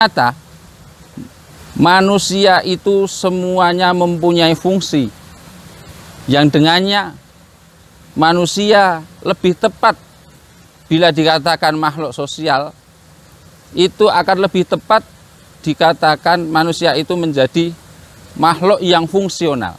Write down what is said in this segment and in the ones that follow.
Ternyata manusia itu semuanya mempunyai fungsi yang dengannya manusia lebih tepat bila dikatakan makhluk sosial, itu akan lebih tepat dikatakan manusia itu menjadi makhluk yang fungsional.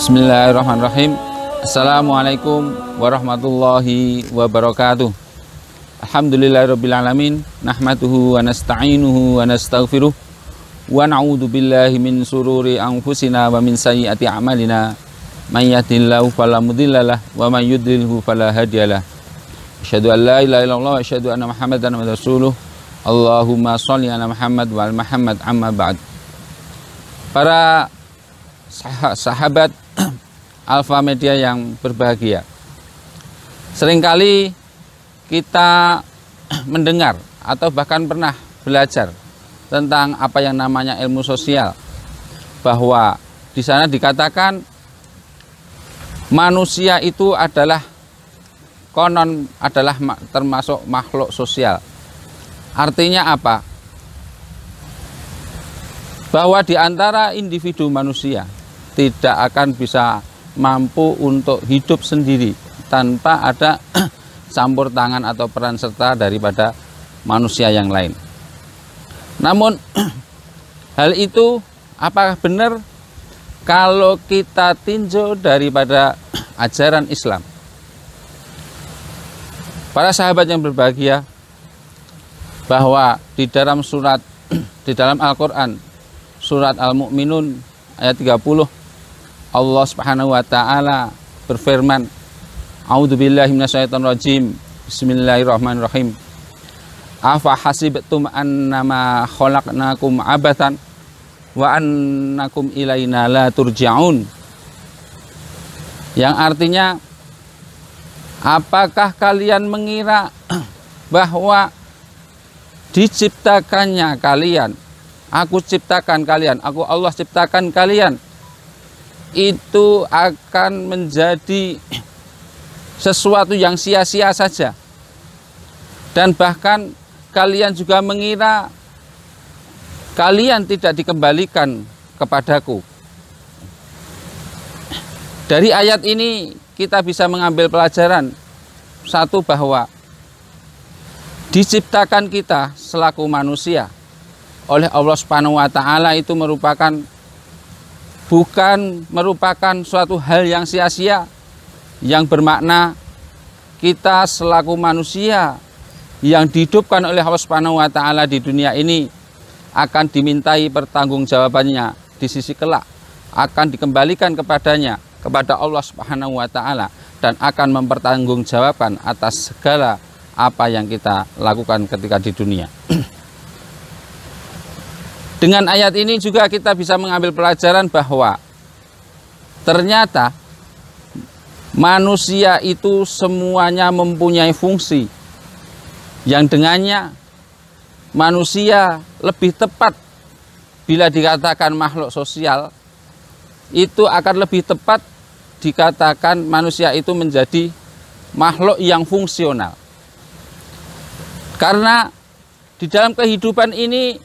Bismillahirrahmanirrahim. Assalamualaikum warahmatullahi wabarakatuh. Alhamdulillahirrabbilalamin. Nahmaduhu wa nasta'inuhu wa nastaghfiruh. Wa na'udhu billahi min sururi anfusina wa min sayyiati a'malina. Man yahdihillahu fala mudhillalah wa man yudlilhu fala hadiyalah. Asyhadu an la ilaha illallah wa asyhadu anna Muhammadan rasuluh. Allahumma shalli ala Muhammad wa ala Muhammad, amma ba'd. Para sahabat Alfa Media yang berbahagia, seringkali kita mendengar atau bahkan pernah belajar tentang apa yang namanya ilmu sosial, bahwa di sana dikatakan manusia itu adalah konon adalah termasuk makhluk sosial. Artinya apa? Bahwa di antara individu manusia tidak akan bisa mampu untuk hidup sendiri tanpa ada campur tangan atau peran serta daripada manusia yang lain. Namun hal itu apakah benar kalau kita tinjau daripada ajaran Islam? Para sahabat yang berbahagia, bahwa di dalam Al-Quran surat Al-Mu'minun ayat 30, Allah Subhanahu wa taala berfirman, A'udzubillahi minasyaitonirrajim. Bismillahirrahmanirrahim. Afa hasibtum annama khalaqnakum abatan wa annakum ilaina la turja'un. Yang artinya, apakah kalian mengira bahwa diciptakannya kalian, aku ciptakan kalian, aku Allah ciptakan kalian, itu akan menjadi sesuatu yang sia-sia saja, dan bahkan kalian juga mengira kalian tidak dikembalikan kepadaku. Dari ayat ini kita bisa mengambil pelajaran satu, bahwa diciptakan kita selaku manusia oleh Allah Subhanahu wa taala itu bukan merupakan suatu hal yang sia-sia, yang bermakna kita selaku manusia yang dihidupkan oleh Allah Subhanahu wa taala di dunia ini akan dimintai pertanggungjawabannya di sisi kelak, akan dikembalikan kepadanya, kepada Allah Subhanahu wa taala, dan akan mempertanggungjawabkan atas segala apa yang kita lakukan ketika di dunia. Dengan ayat ini juga kita bisa mengambil pelajaran bahwa ternyata manusia itu semuanya mempunyai fungsi yang dengannya manusia lebih tepat bila dikatakan makhluk sosial, itu akan lebih tepat dikatakan manusia itu menjadi makhluk yang fungsional. Karena di dalam kehidupan ini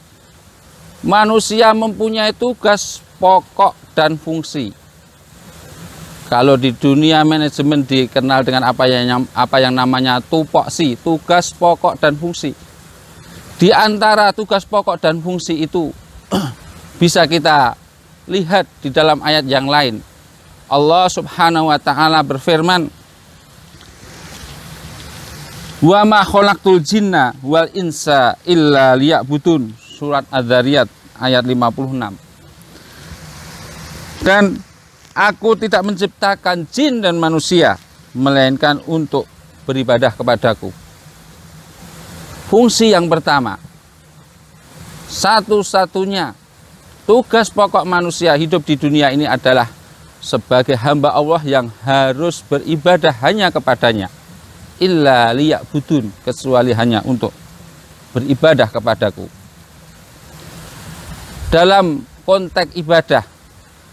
manusia mempunyai tugas pokok dan fungsi. Kalau di dunia manajemen dikenal dengan apa yang namanya tupoksi, tugas pokok dan fungsi. Di antara tugas pokok dan fungsi itu bisa kita lihat di dalam ayat yang lain. Allah Subhanahu wa taala berfirman, "Wa ma khalaqtul jinna wal insa illa liya'budun." Surat Az-Zariyat ayat 56. Dan aku tidak menciptakan jin dan manusia melainkan untuk beribadah kepadaku. Fungsi yang pertama, satu-satunya tugas pokok manusia hidup di dunia ini adalah sebagai hamba Allah yang harus beribadah hanya kepadanya. Illa liya'budun, kecuali hanya untuk beribadah kepadaku. Dalam konteks ibadah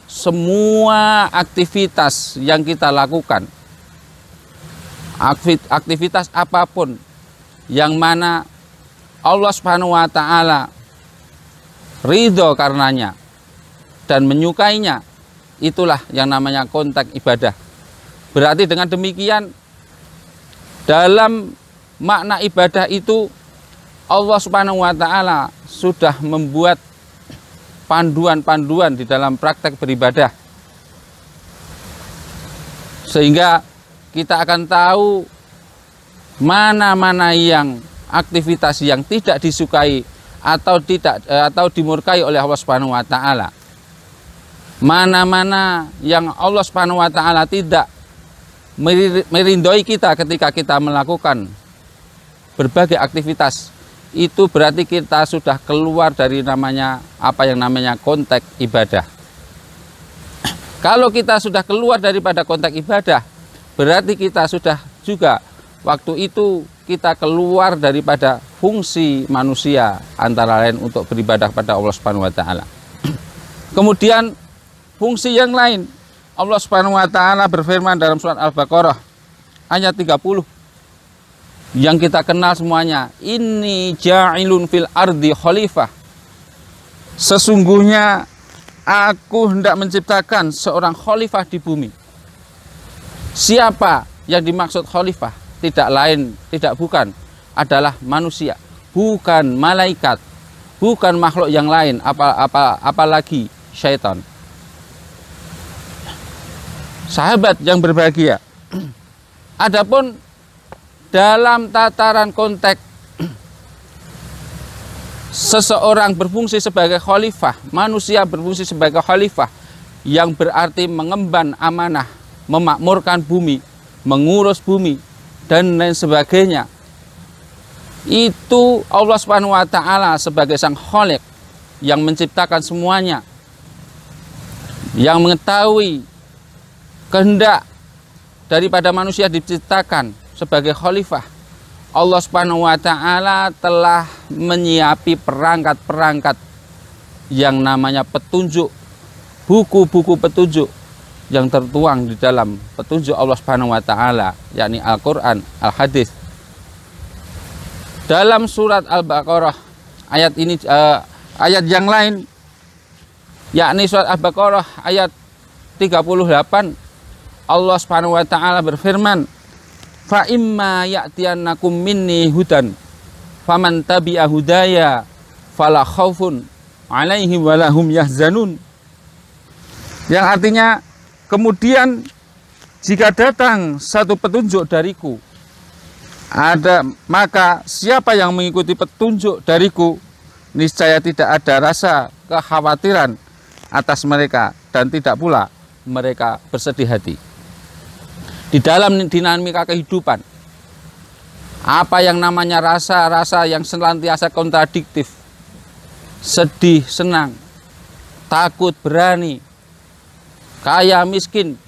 semua aktivitas yang kita lakukan, aktivitas apapun yang mana Allah Subhanahu wa Ta'ala ridho karenanya dan menyukainya, itulah yang namanya konteks ibadah. Berarti dengan demikian, dalam makna ibadah itu Allah Subhanahu wa Ta'ala sudah membuat panduan-panduan di dalam praktek beribadah, sehingga kita akan tahu mana-mana yang aktivitas yang tidak disukai atau dimurkai oleh Allah Subhanahu wa Ta'ala, mana-mana yang Allah Subhanahu wa Ta'ala tidak merindoi kita ketika kita melakukan berbagai aktivitas. Itu berarti kita sudah keluar dari yang namanya konteks ibadah. Kalau kita sudah keluar daripada konteks ibadah, berarti kita sudah juga waktu itu kita keluar daripada fungsi manusia, antara lain untuk beribadah pada Allah Subhanahu wa Ta'ala. Kemudian fungsi yang lain, Allah Subhanahu wa Ta'ala berfirman dalam surat Al-Baqarah ayat 30 yang kita kenal semuanya, inni ja'ilun fil ardi khalifah, sesungguhnya aku hendak menciptakan seorang khalifah di bumi. Siapa yang dimaksud khalifah? Tidak lain, tidak bukan, adalah manusia, bukan malaikat, bukan makhluk yang lain, apalagi syaitan. Sahabat yang berbahagia, adapun dalam tataran konteks seseorang berfungsi sebagai khalifah, manusia berfungsi sebagai khalifah, yang berarti mengemban amanah, memakmurkan bumi, mengurus bumi, dan lain sebagainya. Itu Allah Subhanahu wa Ta'ala sebagai sang khaliq yang menciptakan semuanya, yang mengetahui kehendak daripada manusia diciptakan sebagai khalifah. Allah Subhanahu wa Ta'ala telah menyiapi perangkat-perangkat yang namanya petunjuk, buku-buku petunjuk yang tertuang di dalam petunjuk Allah Subhanahu wa Ta'ala, yakni Al-Quran, Al-Hadis. Dalam surat Al-Baqarah ayat ini, ayat yang lain, yakni surat Al-Baqarah ayat 38, Allah Subhanahu wa Ta'ala berfirman, fa imma ya'tiyannakum minni hudan faman tabi'a hudaya fala khaufun 'alaihim wala hum yahzanun. Yang artinya, kemudian jika datang satu petunjuk dariku, maka siapa yang mengikuti petunjuk dariku, niscaya tidak ada rasa kekhawatiran atas mereka dan tidak pula mereka bersedih hati. Di dalam dinamika kehidupan, apa yang namanya rasa-rasa yang senantiasa kontradiktif, sedih, senang, takut, berani, kaya, miskin,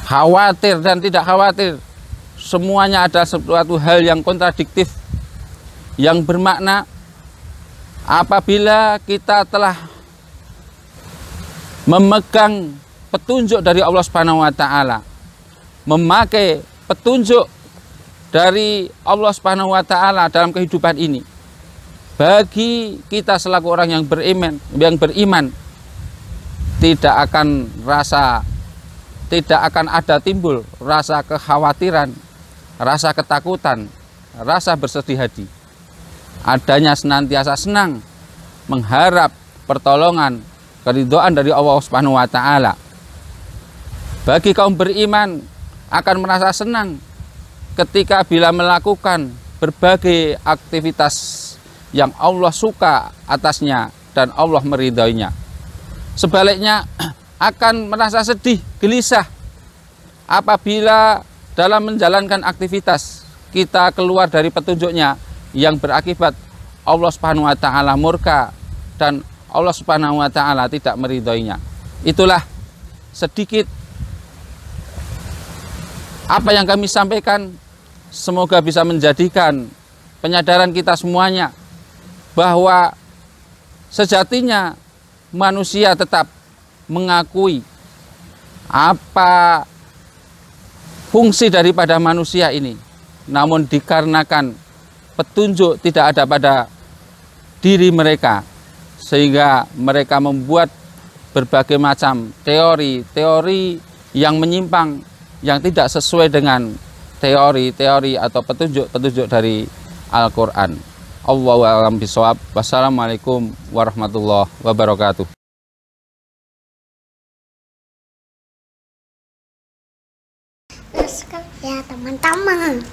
khawatir dan tidak khawatir, semuanya ada suatu hal yang kontradiktif, yang bermakna apabila kita telah memegang petunjuk dari Allah Subhanahu wa Ta'ala, memakai petunjuk dari Allah Subhanahu wa Ta'ala dalam kehidupan ini, bagi kita selaku orang yang beriman, tidak akan ada timbul rasa kekhawatiran, rasa ketakutan, rasa bersedih hati. Adanya senantiasa senang, mengharap pertolongan, keridhaan dari Allah Subhanahu wa Ta'ala. Bagi kaum beriman akan merasa senang ketika bila melakukan berbagai aktivitas yang Allah suka atasnya dan Allah meridhoinya. Sebaliknya akan merasa sedih, gelisah apabila dalam menjalankan aktivitas kita keluar dari petunjuknya, yang berakibat Allah Subhanahu wa Ta'ala murka dan Allah Subhanahu wa Ta'ala tidak meridhoinya. Itulah sedikit apa yang kami sampaikan, semoga bisa menjadikan penyadaran kita semuanya bahwa sejatinya manusia tetap mengakui apa fungsi daripada manusia ini, namun dikarenakan petunjuk tidak ada pada diri mereka, sehingga mereka membuat berbagai macam teori-teori yang menyimpang, yang tidak sesuai dengan teori-teori atau petunjuk-petunjuk dari Al-Quran. Allahu a'lam bishawab. Wassalamualaikum warahmatullahi wabarakatuh. Ya teman-teman.